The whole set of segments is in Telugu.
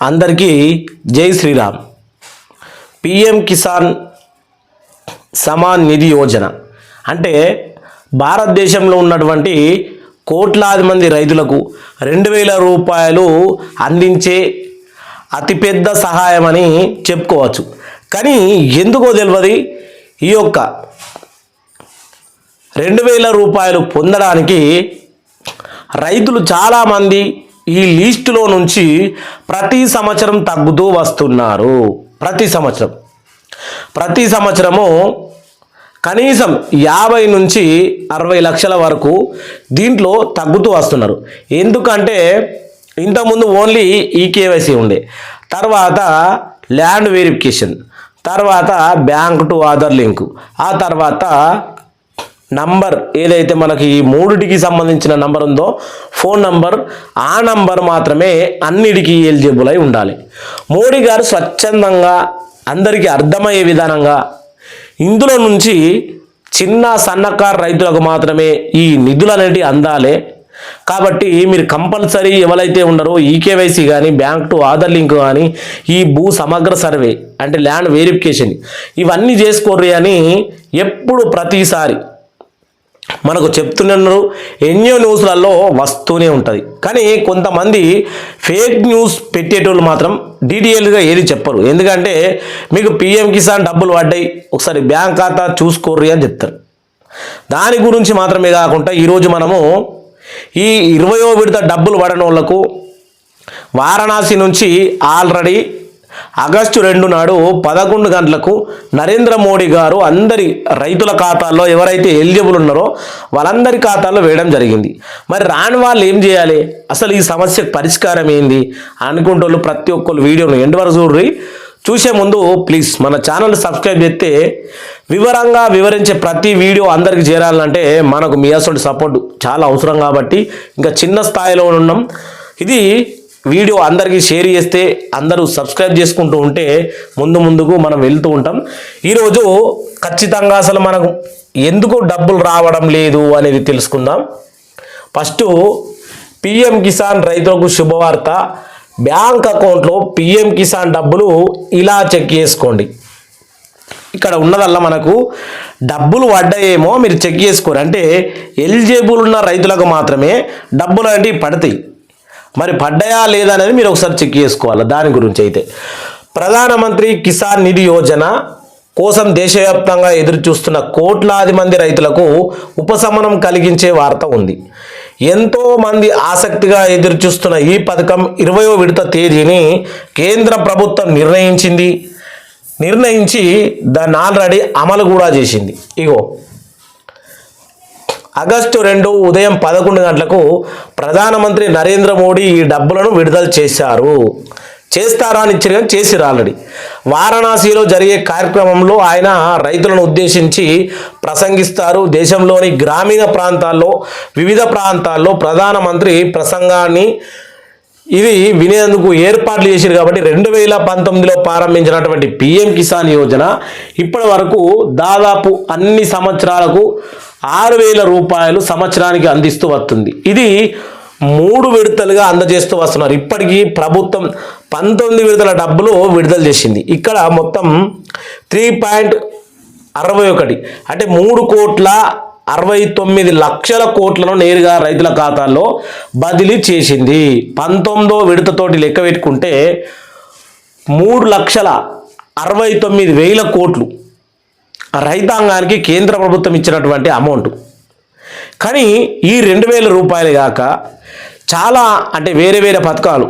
అందరికీ జై శ్రీరామ్. పిఎం కిసాన్ సమాన్ నిధి యోజన అంటే భారతదేశంలో ఉన్నటువంటి కోట్లాది మంది రైతులకు 2000 రూపాయలు అందించే అతిపెద్ద సహాయం అని చెప్పుకోవచ్చు. కానీ ఎందుకో తెలియదు ఈ యొక్క 2000 రూపాయలు పొందడానికి రైతులు చాలామంది ఈ లిస్టులో నుంచి ప్రతి సంవత్సరం తగ్గుతూ వస్తున్నారు. ప్రతి సంవత్సరము కనీసం 50 నుంచి 60 లక్షల వరకు దీంట్లో తగ్గుతూ వస్తున్నారు. ఎందుకంటే ఇంతకుముందు ఓన్లీ ఈకేవైసీ ఉండే, తర్వాత ల్యాండ్ వెరిఫికేషన్, తర్వాత బ్యాంక్ టు ఆధార్ లింకు, ఆ తర్వాత నంబర్ ఏదైతే మనకి ఈ మూడిటికి సంబంధించిన నంబర్ ఉందో ఫోన్ నంబర్, ఆ నంబర్ మాత్రమే అన్నిటికీ ఎలిజిబుల్ అయి ఉండాలి. మోడీ గారు స్వచ్ఛందంగా అందరికీ అర్థమయ్యే విధానంగా ఇందులో నుంచి చిన్న సన్నకారు రైతులకు మాత్రమే ఈ నిధులు అనేటివి అందాలి. కాబట్టి మీరు కంపల్సరీ ఎవరైతే ఉన్నారో ఈకేవైసీ కానీ, బ్యాంక్ టు ఆధార్ లింక్ కానీ, ఈ భూ సమగ్ర సర్వే అంటే ల్యాండ్ వెరిఫికేషన్ ఇవన్నీ చేసుకోర్రి అని ఎప్పుడు ప్రతిసారి మనకు చెప్తున్నారు. ఎన్నో న్యూస్లలో వస్తూనే ఉంటుంది. కానీ కొంతమంది ఫేక్ న్యూస్ పెట్టేటోళ్ళు మాత్రం డీటెయిల్గా ఏది చెప్పరు. ఎందుకంటే మీకు పిఎం కిసాన్ డబ్బులు పడ్డాయి, ఒకసారి బ్యాంక్ ఖాతా చూసుకోర్రి అని చెప్తారు. దాని గురించి మాత్రమే కాకుండా ఈరోజు మనము ఈ 20వ విడత డబ్బులు పడని వాళ్లకు వారణాసి నుంచి ఆల్రెడీ ఆగస్టు 2 నాడు 11 గంటలకు నరేంద్ర మోడీ గారు అందరి రైతుల ఖాతాల్లో ఎవరైతే ఎలిజిబుల్ ఉన్నారో వాళ్ళందరి ఖాతాల్లో వేయడం జరిగింది. మరి రాని వాళ్ళు ఏం చేయాలి, అసలు ఈ సమస్యకు పరిష్కారం ఏంది అనుకుంటూ ప్రతి ఒక్కరు వీడియోను ఎండ్ వరకు చూడండి. చూసే ముందు ప్లీజ్ మన ఛానల్ సబ్స్క్రైబ్ చేస్తే వివరంగా వివరించే ప్రతి వీడియో అందరికి చేరాలంటే మనకు మీ అసలు సపోర్ట్ చాలా అవసరం. కాబట్టి ఇంకా చిన్న స్థాయిలో ఉన్నాం. ఇది వీడియో అందరికీ షేర్ చేస్తే అందరూ సబ్స్క్రైబ్ చేసుకుంటూ ఉంటే ముందుకు మనం వెళ్తూ ఉంటాం. ఈరోజు ఖచ్చితంగా అసలు మనకు ఎందుకు డబ్బులు రావడం లేదు అనేది తెలుసుకుందాం. ఫస్ట్ పిఎం కిసాన్ రైతులకు శుభవార్త. బ్యాంక్ అకౌంట్లో పిఎం కిసాన్ డబ్బులు ఇలా చెక్ చేసుకోండి. ఇక్కడ ఉన్నదల్లా మనకు డబ్బులు పడ్డాయేమో మీరు చెక్ చేసుకోరు. అంటే ఎలిజిబుల్ ఉన్న రైతులకు మాత్రమే డబ్బులు అనేవి పడతాయి. మరి పడ్డాయా లేదా అనేది మీరు ఒకసారి చెక్ చేసుకోవాలి. దాని గురించి అయితే ప్రధానమంత్రి కిసాన్ నిధి యోజన కోసం దేశవ్యాప్తంగా ఎదురు చూస్తున్న కోట్లాది మంది రైతులకు ఉపశమనం కలిగించే వార్త ఉంది. ఎంతో మంది ఆసక్తిగా ఎదురు చూస్తున్న ఈ పథకం 20వ విడత తేదీని కేంద్ర ప్రభుత్వం నిర్ణయించి దాన్ని ఆల్రెడీ అమలు కూడా చేసింది. ఇగో ఆగస్టు 2 ఉదయం 11 గంటలకు ప్రధానమంత్రి నరేంద్ర మోడీ ఈ డబ్బులను విడుదల చేస్తారా అని చేసిరు ఆల్రెడీ. వారణాసిలో జరిగే కార్యక్రమంలో ఆయన రైతులను ఉద్దేశించి ప్రసంగిస్తారు. దేశంలోని గ్రామీణ ప్రాంతాల్లో వివిధ ప్రాంతాల్లో ప్రధానమంత్రి ప్రసంగాన్ని ఇది వినేందుకు ఏర్పాట్లు చేశారు. కాబట్టి 2019లో ప్రారంభించినటువంటి పిఎం కిసాన్ యోజన ఇప్పటి వరకు దాదాపు అన్ని సంవత్సరాలకు 6000 రూపాయలు సంవత్సరానికి అందిస్తూ వస్తుంది. ఇది 3 విడతలుగా అందజేస్తూ వస్తున్నారు. ఇప్పటికీ ప్రభుత్వం 19 విడతల డబ్బులు విడుదల చేసింది. ఇక్కడ మొత్తం 3.61 అంటే 3,69,00,000 కోట్లను నేరుగా రైతుల ఖాతాల్లో బదిలీ చేసింది. 19వ విడతతోటి లెక్క పెట్టుకుంటే 3,69,000 కోట్లు రైతాంగానికి కేంద్ర ప్రభుత్వం ఇచ్చినటువంటి అమౌంట్. కానీ ఈ 2000 రూపాయలు కాక చాలా అంటే వేరే పథకాలు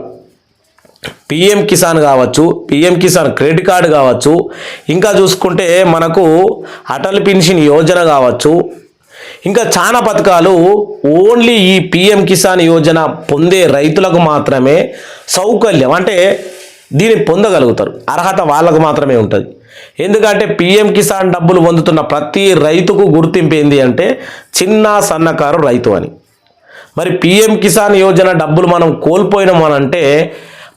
పిఎం కిసాన్ కావచ్చు, పిఎం కిసాన్ క్రెడిట్ కార్డు కావచ్చు, ఇంకా చూసుకుంటే మనకు అటల్ పెన్షన్ యోజన కావచ్చు, ఇంకా చాలా పథకాలు ఓన్లీ ఈ పిఎం కిసాన్ యోజన పొందే రైతులకు మాత్రమే సౌకర్యం. అంటే దీన్ని పొందగలుగుతారు, అర్హత వాళ్ళకు మాత్రమే ఉంటుంది. ఎందుకంటే పిఎం కిసాన్ డబ్బులు పొందుతున్న ప్రతి రైతుకు గుర్తింపు ఏంది అంటే చిన్న సన్నకారు రైతు అని. మరి పిఎం కిసాన్ యోజన డబ్బులు మనం కోల్పోయినామనంటే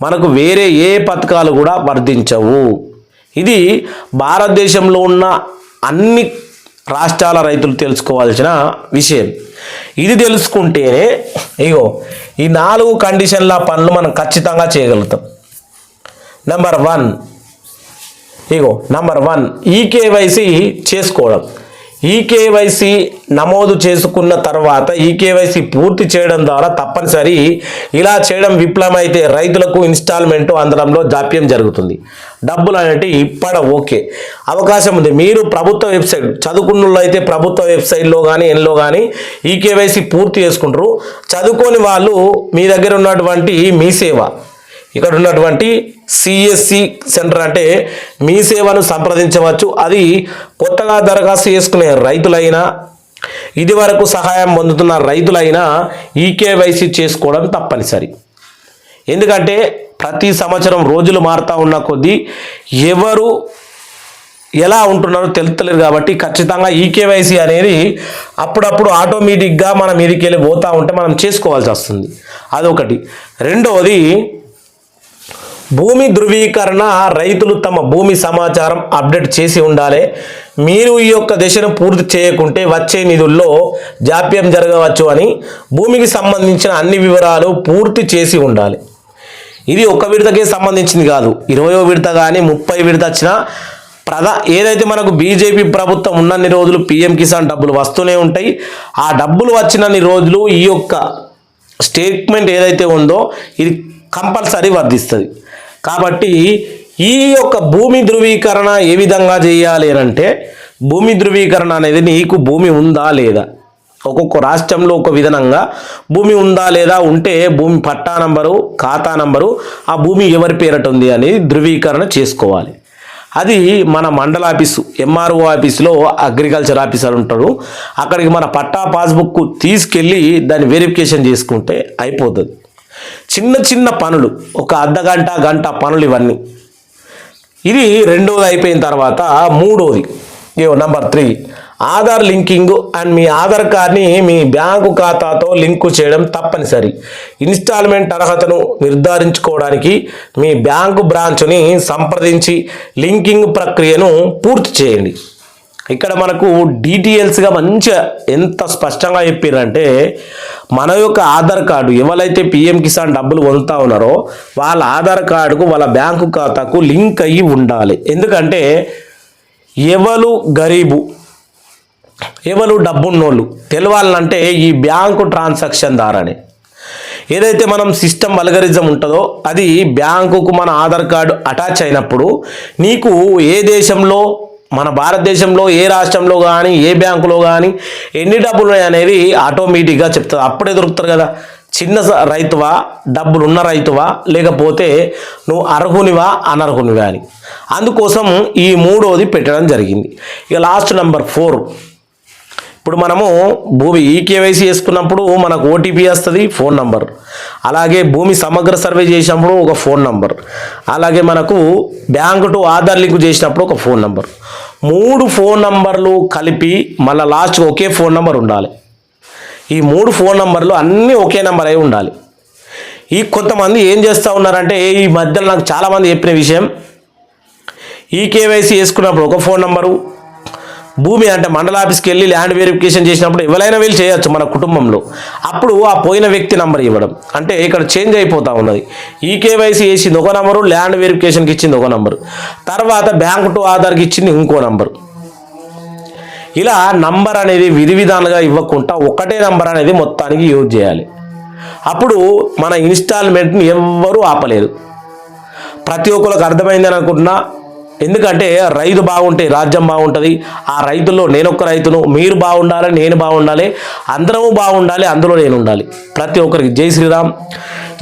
మనకు వేరే ఏ పథకాలు కూడా వర్తించవు. ఇది భారతదేశంలో ఉన్న అన్ని రాష్ట్రాల రైతులు తెలుసుకోవాల్సిన విషయం. ఇది తెలుసుకుంటేనే ఇగో ఈ 4 కండిషన్ల పనులు మనం ఖచ్చితంగా చేయగలుగుతాం. నెంబర్ 1 ఈకేవైసీ చేసుకోవడం. ఈకేవైసీ నమోదు చేసుకున్న తర్వాత ఈకేవైసీ పూర్తి చేయడం ద్వారా తప్పనిసరి ఇలా చేయడం విఫలమైతే రైతులకు ఇన్స్టాల్మెంట్ అందడంలో జాప్యం జరుగుతుంది. డబ్బులు అనేవి ఓకే అవకాశం ఉంది. మీరు ప్రభుత్వ వెబ్సైట్ చదువుకున్న అయితే ప్రభుత్వ వెబ్సైట్లో కానీ ఎన్లో కానీ ఈకేవైసీ పూర్తి చేసుకుంటారు. చదువుకోని వాళ్ళు మీ దగ్గర ఉన్నటువంటి మీ సేవ ఇక్కడ ఉన్నటువంటి సిఎస్సి సెంటర్ అంటే మీ సేవను సంప్రదించవచ్చు. అది కొత్తగా దరఖాస్తు చేసుకునే రైతులైనా ఇది వరకు సహాయం పొందుతున్న రైతులైనా ఈకేవైసీ చేసుకోవడం తప్పనిసరి. ఎందుకంటే ప్రతి సంవత్సరం రోజులు మారుతూ ఉన్న కొద్దీ ఎవరు ఎలా ఉంటున్నారో తెలుస్తలేరు కాబట్టి ఖచ్చితంగా ఈకేవైసీ అనేది అప్పుడప్పుడు ఆటోమేటిక్గా మన మీదకి వెళ్ళి పోతూ ఉంటే మనం చేసుకోవాల్సి వస్తుంది. అదొకటి. రెండవది భూమి ధృవీకరణ. రైతులు తమ భూమి సమాచారం అప్డేట్ చేసి ఉండాలి. మీరు ఈ యొక్క దశను పూర్తి చేయకుంటే వచ్చే నిధుల్లో జాప్యం జరగవచ్చు అని భూమికి సంబంధించిన అన్ని వివరాలు పూర్తి చేసి ఉండాలి. ఇది ఒక విడతకే సంబంధించింది కాదు. 20వ విడత కానీ 30 విడత వచ్చినా ఏదైతే మనకు బీజేపీ ప్రభుత్వం ఉన్నన్ని రోజులు పిఎం కిసాన్ డబ్బులు వస్తూనే ఉంటాయి. ఆ డబ్బులు వచ్చినన్ని రోజులు ఈ యొక్క స్టేట్మెంట్ ఏదైతే ఉందో ఇది కంపల్సరీ వర్తిస్తుంది. కాబట్టి ఈ యొక్క భూమి ధృవీకరణ ఏ విధంగా చేయాలి అంటే భూమి ధృవీకరణ అనేది నీకు భూమి ఉందా లేదా, ఒక్కొక్క రాష్ట్రంలో ఒక విధంగా భూమి ఉందా లేదా, ఉంటే భూమి పట్టా నంబరు ఖాతా నంబరు ఆ భూమి ఎవరి పేరట ఉంది అనేది ధృవీకరణ చేసుకోవాలి. అది మన మండల ఆఫీసు ఎంఆర్ఓ ఆఫీసులో అగ్రికల్చర్ ఆఫీసర్ ఉంటాడు. అక్కడికి మన పట్టా పాస్బుక్ తీసుకెళ్ళి దాన్ని వెరిఫికేషన్ చేసుకుంటే అయిపోతుంది. చిన్న చిన్న పనులు ఒక అర్ధగంట గంట పనులు ఇవన్నీ. ఇది రెండోది అయిపోయిన తర్వాత మూడోది నెంబర్ 3 ఆధార్ లింకింగ్ అండ్ మీ ఆధార్ కార్డ్ని మీ బ్యాంకు ఖాతాతో లింకు చేయడం తప్పనిసరి. ఇన్స్టాల్మెంట్ అర్హతను నిర్ధారించుకోవడానికి మీ బ్యాంకు బ్రాంచ్ని సంప్రదించి లింకింగ్ ప్రక్రియను పూర్తి చేయండి. ఇక్కడ మనకు డీటెయిల్స్గా మంచిగా ఎంత స్పష్టంగా చెప్పారంటే మన యొక్క ఆధార్ కార్డు ఎవరైతే పిఎం కిసాన్ డబ్బులు పొందుతూ ఉన్నారో వాళ్ళ ఆధార్ కార్డుకు వాళ్ళ బ్యాంకు ఖాతాకు లింక్ అయ్యి ఉండాలి. ఎందుకంటే ఎవరు గరీబు ఎవరు డబ్బున్నోళ్ళు తెలవాలంటే ఈ బ్యాంకు ట్రాన్సాక్షన్ ద్వారానే. ఏదైతే మనం సిస్టమ్ అల్గరిజం ఉంటుందో అది బ్యాంకుకు మన ఆధార్ కార్డు అటాచ్ అయినప్పుడు నీకు ఏ దేశంలో మన భారతదేశంలో ఏ రాష్ట్రంలో కానీ ఏ బ్యాంకులో కానీ ఎన్ని డబ్బులు ఉన్నాయి అనేది ఆటోమేటిక్గా చెప్తుంది. అప్పుడే దొరుకుతారు కదా. చిన్న రైతువా, డబ్బులున్న రైతువా, లేకపోతే నువ్వు అర్హునివా అనర్హునివా అని. అందుకోసం ఈ మూడోది పెట్టడం జరిగింది. ఇక లాస్ట్ నెంబర్ 4 ఇప్పుడు మనము భూమి ఈకేవైసీ చేసుకున్నప్పుడు మనకు ఓటీపీ వస్తుంది, ఫోన్ నంబర్. అలాగే భూమి సమగ్ర సర్వే చేసినప్పుడు ఒక ఫోన్ నంబర్. అలాగే మనకు బ్యాంకు టు ఆధార్ లింక్ చేసినప్పుడు ఒక ఫోన్ నంబర్. 3 ఫోన్ నంబర్లు కలిపి మళ్ళీ లాస్ట్ ఒకే ఫోన్ నంబర్ ఉండాలి. ఈ 3 ఫోన్ నంబర్లు అన్నీ ఒకే నెంబర్ అయి ఉండాలి. ఈ కొంతమంది ఏం చేస్తూ ఉన్నారంటే ఈ మధ్యలో నాకు చాలామంది చెప్పిన విషయం, ఈకేవైసీ చేసుకున్నప్పుడు ఒక ఫోన్ నంబరు, భూమి అంటే మండల ఆఫీస్కి వెళ్ళి ల్యాండ్ వెరిఫికేషన్ చేసినప్పుడు ఎవరైనా వెళ్ళి చేయొచ్చు మన కుటుంబంలో. అప్పుడు ఆ పోయిన వ్యక్తి నంబర్ ఇవ్వడం అంటే ఇక్కడ చేంజ్ అయిపోతూ ఉన్నది. ఈకేవైసీ చేసింది ఒక నంబరు, ల్యాండ్ వెరిఫికేషన్కి ఇచ్చింది ఒక నంబరు, తర్వాత బ్యాంక్ టు ఆధార్కి ఇచ్చింది ఇంకో నంబరు. ఇలా నంబర్ అనేది విధి విధాలుగా ఇవ్వకుండా ఒకటే నంబర్ అనేది మొత్తానికి యూజ్ చేయాలి. అప్పుడు మన ఇన్స్టాల్మెంట్ని ఎవ్వరూ ఆపలేదు. ప్రతి ఒక్కరికి అర్థమైందని అనుకుంటున్నా. ఎందుకంటే రైతు బాగుంటే రాజ్యం బాగుంటుంది. ఆ రైతుల్లో నేనొక్క రైతును, మీరు బాగుండాలి, నేను బాగుండాలి, అందరము బాగుండాలి, అందులో నేను ఉండాలి. ప్రతి ఒక్కరికి జై శ్రీరామ్,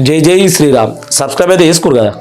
జై జై శ్రీరామ్. సబ్స్క్రైబ్ అయితే చేసుకోరు కదా.